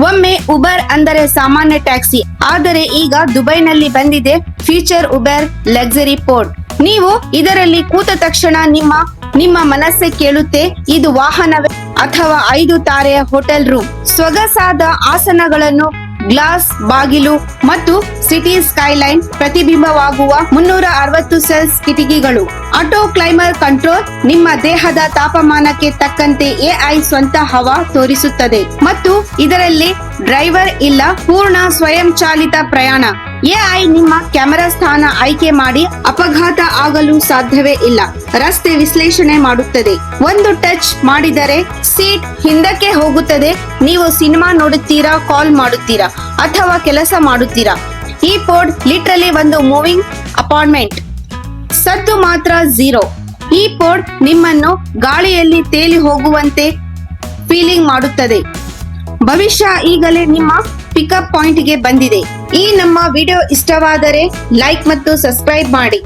ಒಮ್ಮೆ ಉಬರ್ ಅಂದರೆ ಸಾಮಾನ್ಯ ಟ್ಯಾಕ್ಸಿ, ಆದರೆ ಈಗ ದುಬೈನಲ್ಲಿ ಬಂದಿದೆ ಫ್ಯೂಚರ್ ಉಬರ್ ಲಕ್ಸರಿ ಪೋರ್ಟ್. ನೀವು ಇದರಲ್ಲಿ ಕೂತ ತಕ್ಷಣ ನಿಮ್ಮ ಮನಸ್ಸೇ ಕೇಳುತ್ತೆ, ಇದು ವಾಹನವೇ ಅಥವಾ 5 ತಾರೆಯ ಹೋಟೆಲ್ ರೂಮ್. ಸೊಗಸಾದ ಆಸನಗಳನ್ನು, ಗ್ಲಾಸ್ ಬಾಗಿಲು ಮತ್ತು ಸಿಟಿ ಸ್ಕೈಲೈನ್ ಪ್ರತಿಬಿಂಬವಾಗುವ 360 ಸೆಲ್ಸ್ ಕಿಟಕಿಗಳು. ಆಟೋ ಕ್ಲೈಮರ್ ಕಂಟ್ರೋಲ್, ನಿಮ್ಮ ದೇಹದ ತಾಪಮಾನಕ್ಕೆ ತಕ್ಕಂತೆ AI ಸ್ವಂತ ಹವಾ ತೋರಿಸುತ್ತದೆ ಮತ್ತು ಇದರಲ್ಲಿ ಡ್ರೈವರ್ ಇಲ್ಲ, ಪೂರ್ಣ ಸ್ವಯಂಚಾಲಿತ ಪ್ರಯಾಣ. AI ನಿಮ್ಮ ಕ್ಯಾಮೆರಾ ಸ್ಥಾನ ಆಯ್ಕೆ ಮಾಡಿ ಅಪಘಾತ ಆಗಲು ಸಾಧ್ಯವೇ ಇಲ್ಲ. ರಸ್ತೆ ವಿಶ್ಲೇಷಣೆ ಮಾಡುತ್ತದೆ. ಒಂದು ಟಚ್ ಮಾಡಿದರೆ ಸೀಟ್ ಹಿಂದಕ್ಕೆ ಹೋಗುತ್ತದೆ. ನೀವು ಸಿನಿಮಾ ನೋಡುತ್ತೀರಾ, ಕಾಲ್ ಮಾಡುತ್ತೀರಾ ಅಥವಾ ಕೆಲಸ ಮಾಡುತ್ತೀರಾ. ಈ ಪೋಡ್ ಲಿಟ್ರಲಿ ಒಂದು ಮೂವಿಂಗ್ ಅಪಾರ್ಟ್ಮೆಂಟ್. ಸದ್ದು ಮಾತ್ರ ಝೀರೋ. ಈ ಪೋಡ್ ನಿಮ್ಮನ್ನು ಗಾಳಿಯಲ್ಲಿ ತೇಲಿ ಹೋಗುವಂತೆ ಫೀಲಿಂಗ್ ಮಾಡುತ್ತದೆ. ಭವಿಷ್ಯ ಈಗಲೇ ನಿಮ್ಮ ಪಿಕಪ್ ಪಾಯಿಂಟ್ಗೆ ಬಂದಿದೆ. ಈ ನಮ್ಮ ವಿಡಿಯೋ ಇಷ್ಟವಾದರೆ ಲೈಕ್ ಮತ್ತು ಸಬ್ಸ್ಕ್ರೈಬ್ ಮಾಡಿ.